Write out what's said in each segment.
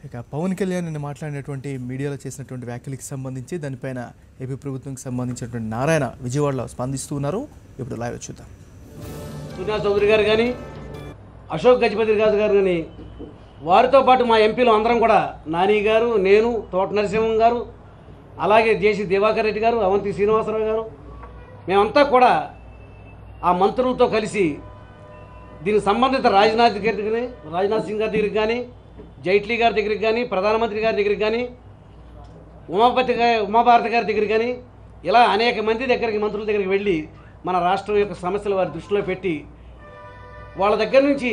ఇక పవన్ కళ్యాణ్ నిన్న మాట్లాడినటువంటి మీడియాలో చేసినటువంటి వ్యాఖ్యలకు సంబంధించి దానిపైన ఏపీ ప్రభుత్వంకి సంబంధించినటువంటి నారాయణ విజయవాడలో స్పందిస్తూ ఉన్నారు. ఇప్పుడు లైవ్ చూద్దాం. సునీల్ చౌదరి గారు కానీ అశోక్ గజపతి రాజు గారు కానీ వారితో పాటు మా ఎంపీలు అందరం కూడా నాని గారు, నేను, తోట నరసింహం గారు, అలాగే జేసీ దివాకర్ రెడ్డి గారు, అవంతి శ్రీనివాసరావు గారు, మేమంతా కూడా ఆ మంత్రులతో కలిసి దీనికి సంబంధిత రాజ్నాథ్ సింగ్ గారి దగ్గరికి కానీ, జైట్లీ గారి దగ్గరికి కానీ, ప్రధానమంత్రి గారి దగ్గరికి కానీ, ఉమాభారతి గారి దగ్గరికి కానీ, ఇలా అనేక మంది దగ్గరికి మంత్రుల దగ్గరికి వెళ్ళి మన రాష్ట్రం యొక్క సమస్యలు వారి దృష్టిలో పెట్టి వాళ్ళ దగ్గర నుంచి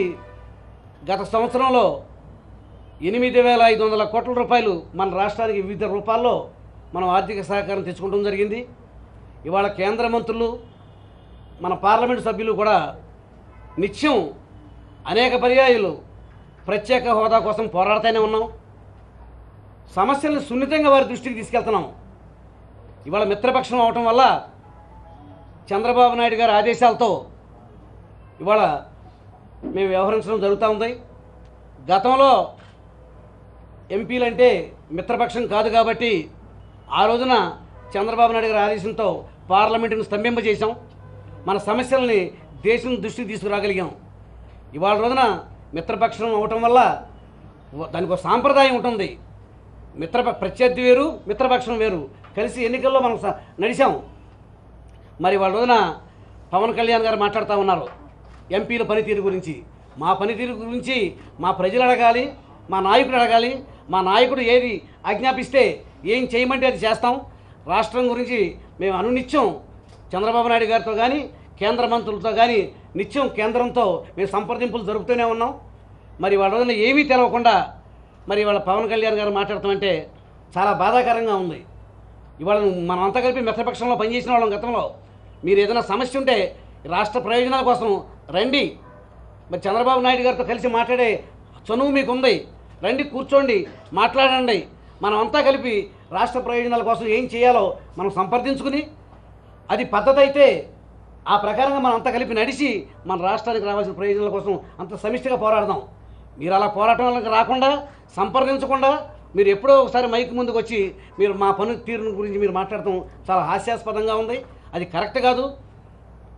గత సంవత్సరంలో 8,500 కోట్ల రూపాయలు మన రాష్ట్రానికి వివిధ రూపాల్లో మనం ఆర్థిక సహకారం తెచ్చుకోవడం జరిగింది. ఇవాళ కేంద్ర మంత్రులు, మన పార్లమెంటు సభ్యులు కూడా నిత్యం అనేక పర్యాయాలు ప్రత్యేక హోదా కోసం పోరాడుతూనే ఉన్నాం. సమస్యలను సున్నితంగా వారి దృష్టికి తీసుకెళ్తున్నాం. ఇవాళ మిత్రపక్షం అవటం వల్ల చంద్రబాబు నాయుడు గారి ఆదేశాలతో ఇవాళ మేము వ్యవహరించడం జరుగుతూ ఉంది. గతంలో ఎంపీలంటే మిత్రపక్షం కాదు కాబట్టి ఆ రోజున చంద్రబాబు నాయుడు గారి ఆదేశంతో పార్లమెంటును స్తంభింపజేశాం. మన సమస్యల్ని దేశం దృష్టికి తీసుకురాగలిగాం. ఇవాళ రోజున మిత్రపక్షం అవటం వల్ల దానికి ఒక సాంప్రదాయం ఉంటుంది. ప్రత్యర్థి వేరు, మిత్రపక్షం వేరు, కలిసి ఎన్నికల్లో మనం నడిచాం. మరి వాళ్ళ రోజున పవన్ కళ్యాణ్ గారు మాట్లాడుతూ ఉన్నారు ఎంపీల పనితీరు గురించి. మా పనితీరు గురించి మా ప్రజలు అడగాలి, మా నాయకుడు అడగాలి. మా నాయకుడు ఏది ఆజ్ఞాపిస్తే ఏం చేయమంటే అది చేస్తాం. రాష్ట్రం గురించి మేము అనునిత్యం చంద్రబాబు నాయుడు గారితో కానీ, కేంద్ర మంత్రులతో కానీ నిత్యం కేంద్రంతో మేము సంప్రదింపులు జరుపుతూనే ఉన్నాం. మరి వాళ్ళ రోజున ఏమీ తెలవకుండా మరి వాళ్ళ పవన్ కళ్యాణ్ గారు మాట్లాడతామంటే చాలా బాధాకరంగా ఉంది. ఇవాళ మనం అంతా కలిపి మిత్రపక్షంలో పనిచేసిన వాళ్ళం గతంలో. మీరు ఏదైనా సమస్య ఉంటే రాష్ట్ర ప్రయోజనాల కోసం రండి, మరి చంద్రబాబు నాయుడు గారితో కలిసి మాట్లాడే చనువు మీకు ఉంది, రండి, కూర్చోండి, మాట్లాడండి. మనం అంతా కలిపి రాష్ట్ర ప్రయోజనాల కోసం ఏం చేయాలో మనం సంప్రదించుకుని అది పద్ధతి అయితే ఆ ప్రకారంగా మనం అంతా కలిపి నడిచి మన రాష్ట్రానికి రావాల్సిన ప్రయోజనాల కోసం అంత సమిష్టిగా పోరాడదాం. మీరు అలా పోరాటం రాకుండా, సంప్రదించకుండా మీరు ఎప్పుడో ఒకసారి మైక్ ముందుకు వచ్చి మీరు మా పని తీరు గురించి మీరు మాట్లాడటం చాలా హాస్యాస్పదంగా ఉంది. అది కరెక్ట్ కాదు.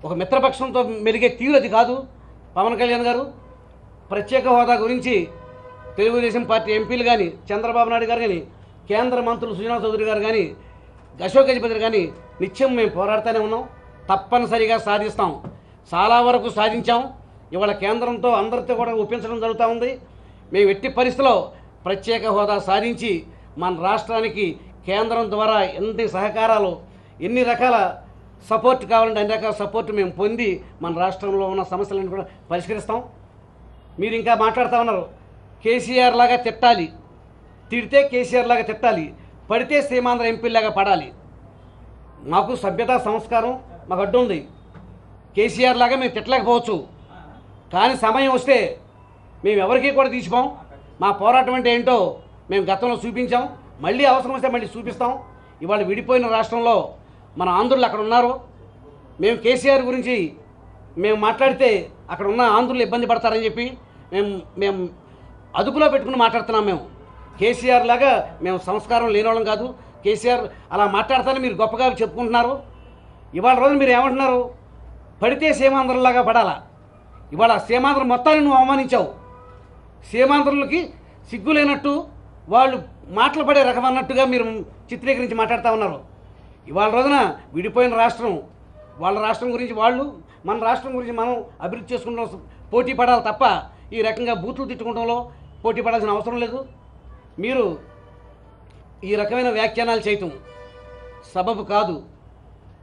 ఒక మిత్రపక్షంతో మెలిగే తీరు అది కాదు. పవన్ కళ్యాణ్ గారు ప్రత్యేక హోదా గురించి తెలుగుదేశం పార్టీ ఎంపీలు కానీ, చంద్రబాబు నాయుడు గారు కానీ, కేంద్ర మంత్రులు సునీల్ చౌదరి గారు కానీ, అశోక్ గజపతి కానీ నిత్యం మేము పోరాడుతూనే ఉన్నాం. తప్పనిసరిగా సాధిస్తాం. చాలా వరకు సాధించాం. ఇవాళ కేంద్రంతో అందరితో కూడా ఒప్పించడం జరుగుతూ ఉంది. మేము ఎట్టి పరిస్థితిలో ప్రత్యేక హోదా సాధించి మన రాష్ట్రానికి కేంద్రం ద్వారా ఎన్ని సహకారాలు, ఎన్ని రకాల సపోర్ట్ కావాలంటే అన్ని రకాల సపోర్ట్ మేము పొంది మన రాష్ట్రంలో ఉన్న సమస్యలను కూడా పరిష్కరిస్తాం. మీరు ఇంకా మాట్లాడుతూ ఉన్నారు కేసీఆర్ లాగా తిట్టాలి, తిడితే కేసీఆర్ లాగా తిట్టాలి, పడితే సీమాంధ్ర ఎంపీలాగా పడాలి. మాకు సభ్యత, సంస్కారం మాకు అడ్డు ఉంది. కేసీఆర్ లాగా మేము తిట్టలేకపోవచ్చు, కానీ సమయం వస్తే మేము ఎవరికీ కూడా తీసిపోం. మా పోరాటం అంటే ఏంటో మేము గతంలో చూపించాం, మళ్ళీ అవసరం వస్తే మళ్ళీ చూపిస్తాం. ఇవాళ విడిపోయిన రాష్ట్రంలో మన ఆంధ్రులు అక్కడ ఉన్నారు. మేము కేసీఆర్ గురించి మేము మాట్లాడితే అక్కడ ఉన్న ఆంధ్రులు ఇబ్బంది పడతారని చెప్పి మేము అదుపులో పెట్టుకుని మాట్లాడుతున్నాం. మేము కేసీఆర్ లాగా మేము సంస్కారం లేనివాళ్ళం కాదు. కేసీఆర్ అలా మాట్లాడతానని మీరు గొప్పగా చెప్పుకుంటున్నారు. ఇవాళ రోజు మీరు ఏమంటున్నారు, పడితే సీమాంధ్రులాగా పడాలా. ఇవాళ సీమాంధ్ర మొత్తాన్ని నువ్వు అవమానించావు. సీమాంధ్రులకి సిగ్గు లేనట్టు, వాళ్ళు మాటలు పడే రకం అన్నట్టుగా మీరు చిత్రీకరించి మాట్లాడుతూ ఉన్నారు. ఇవాళ రోజున విడిపోయిన రాష్ట్రం, వాళ్ళ రాష్ట్రం గురించి వాళ్ళు, మన రాష్ట్రం గురించి మనం అభివృద్ధి చేసుకుంటాం, పోటీ పడాలి తప్ప ఈ రకంగా బూతులు తిట్టుకోవడంలో పోటీ పడాల్సిన అవసరం లేదు. మీరు ఈ రకమైన వ్యాఖ్యానాలు చేయటం సబబు కాదు.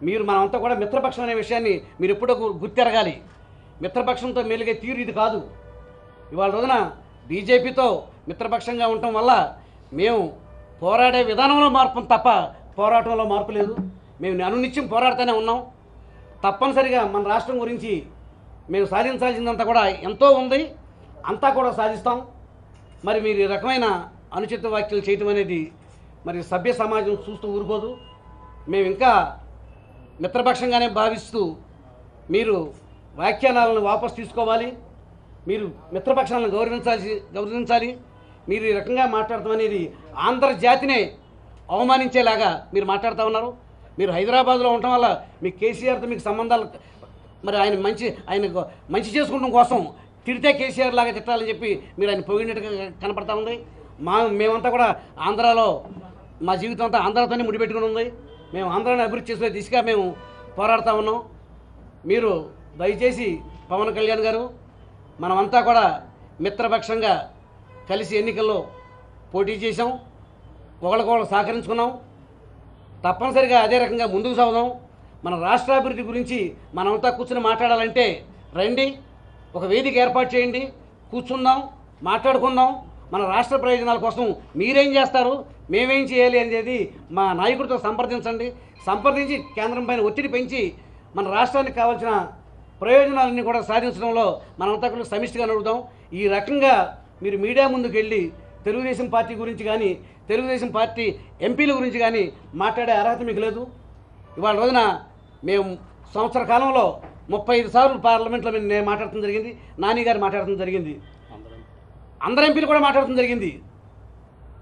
మీరు మనమంతా కూడా మిత్రపక్షం అనే విషయాన్ని మీరు ఎప్పుడో గుర్తెరగాలి. మిత్రపక్షంతో మెలిగే తీరు ఇది కాదు. ఇవాళ రోజున బీజేపీతో మిత్రపక్షంగా ఉండటం వల్ల మేము పోరాడే విధానంలో మార్పు తప్ప పోరాటంలో మార్పు లేదు. మేము అనునిత్యం పోరాడుతూనే ఉన్నాం. తప్పనిసరిగా మన రాష్ట్రం గురించి మేము సాధించాల్సిందంతా కూడా ఎంతో ఉంది, అంతా కూడా సాధిస్తాం. మరి మీరు ఈ రకమైన అనుచిత వ్యాఖ్యలు చేయటం అనేది మరి సభ్య సమాజం చూస్తూ ఊరుకోదు. మేము ఇంకా మిత్రపక్షంగానే భావిస్తూ మీరు వ్యాఖ్యానాలను వాపసు తీసుకోవాలి. మీరు మిత్రపక్షాలను గౌరవించాలి. మీరు ఈ రకంగా మాట్లాడటం అనేది ఆంధ్రజాతినే అవమానించేలాగా మీరు మాట్లాడుతూ ఉన్నారు. మీరు హైదరాబాద్లో ఉండటం వల్ల మీ కేసీఆర్తో మీకు సంబంధాలు, మరి ఆయన మంచి చేసుకుంటం కోసం తిడితే కేసీఆర్ లాగా తిట్టాలని చెప్పి మీరు ఆయన పొగిడినట్టుగా కనపడతా ఉంది. మేమంతా కూడా ఆంధ్రాలో మా జీవితం అంతా ఆంధ్రాతోనే ముడిపెట్టుకుని ఉంది. మేము ఆంధ్రాని అభివృద్ధి చేసే దిశగా మేము పోరాడుతూ ఉన్నాం. మీరు దయచేసి పవన్ కళ్యాణ్ గారు, మనమంతా కూడా మిత్రపక్షంగా కలిసి ఎన్నికల్లో పోటీ చేసాం, ఒకళ్ళకొకళ్ళు సహకరించుకున్నాం. తప్పనిసరిగా అదే రకంగా ముందుకు సాగుదాం. మన రాష్ట్రాభివృద్ధి గురించి మనమంతా కూర్చుని మాట్లాడాలంటే రండి, ఒక వేదిక ఏర్పాటు చేయండి, కూర్చుందాం, మాట్లాడుకుందాం. మన రాష్ట్ర ప్రయోజనాల కోసం మీరేం చేస్తారు, మేమేం చేయాలి అనేది మా నాయకుడితో సంప్రదించి కేంద్రం పైన ఒత్తిడి పెంచి మన రాష్ట్రానికి కావాల్సిన ప్రయోజనాలన్నీ కూడా సాధించడంలో మనమంతా కూడా సమిష్టిగా నడుపుదాం. ఈ రకంగా మీరు మీడియా ముందుకు వెళ్ళి తెలుగుదేశం పార్టీ గురించి కానీ, తెలుగుదేశం పార్టీ ఎంపీల గురించి కానీ మాట్లాడే అర్హత మీకు లేదు. ఇవాళ రోజున మేము సంవత్సర కాలంలో 35 సార్లు పార్లమెంట్లో నేను మాట్లాడటం జరిగింది, నాని గారు మాట్లాడటం జరిగింది, అందరు ఎంపీలు కూడా మాట్లాడటం జరిగింది.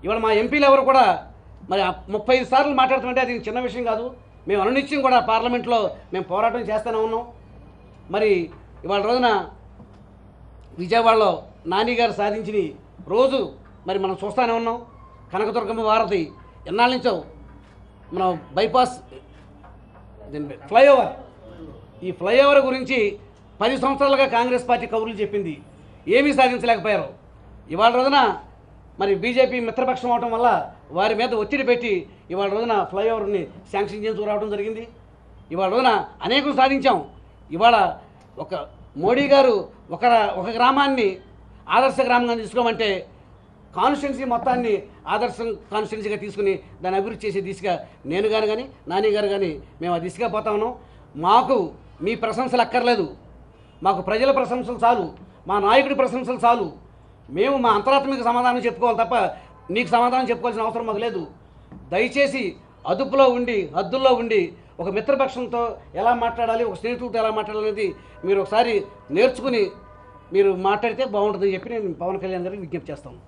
ఇవాళ మా ఎంపీలు ఎవరు కూడా మరి 35 సార్లు మాట్లాడుతుంటే అది చిన్న విషయం కాదు. మేము అనునిత్యం కూడా పార్లమెంట్లో మేము పోరాటం చేస్తూనే ఉన్నాం. మరి ఇవాళ రోజున విజయవాడలో నాని గారు సాధించిన రోజు మరి మనం చూస్తూనే ఉన్నాం. కనకదుర్గమ్మ వారధి ఎన్నాళ్ళ నుంచో మనం బైపాస్ ఫ్లైఓవర్, ఈ ఫ్లైఓవర్ గురించి 10 సంవత్సరాలుగా కాంగ్రెస్ పార్టీ కబుర్లు చెప్పింది, ఏమీ సాధించలేకపోయారు. ఇవాళ రోజున మరి బీజేపీ మిత్రపక్షం అవడం వల్ల వారి మీద ఒత్తిడి పెట్టి ఇవాళ రోజున ఫ్లైఓవర్ని శాంక్షన్ చేసుకురావడం జరిగింది. ఇవాళ రోజున అనేకం సాధించాం. ఇవాళ ఒక మోడీ గారు ఒక గ్రామాన్ని ఆదర్శ గ్రామంగా తీసుకోమంటే కాన్స్టిట్యున్సీ మొత్తాన్ని ఆదర్శం కాన్స్టిట్యున్సీగా తీసుకుని దాన్ని అభివృద్ధి చేసే దిశగా నేను కానీ నాని గారు కానీ మేము ఆ దిశగా పోతా ఉన్నాం. మాకు మీ ప్రశంసలు అక్కర్లేదు, మాకు ప్రజల ప్రశంసలు చాలు, మా నాయకుడి ప్రశంసలు చాలు. మేము మా అంతరాత్మిక సమాధానం చెప్పుకోవాలి తప్ప నీకు సమాధానం చెప్పుకోవాల్సిన అవసరం మాకు లేదు. దయచేసి అదుపులో ఉండి, హద్దుల్లో ఉండి ఒక మిత్రపక్షంతో ఎలా మాట్లాడాలి, ఒక స్నేహితుడితో ఎలా మాట్లాడాలి అనేది మీరు ఒకసారి నేర్చుకుని మీరు మాట్లాడితే బాగుంటుందని చెప్పి నేను పవన్ కళ్యాణ్ గారికి విజ్ఞప్తి చేస్తాను.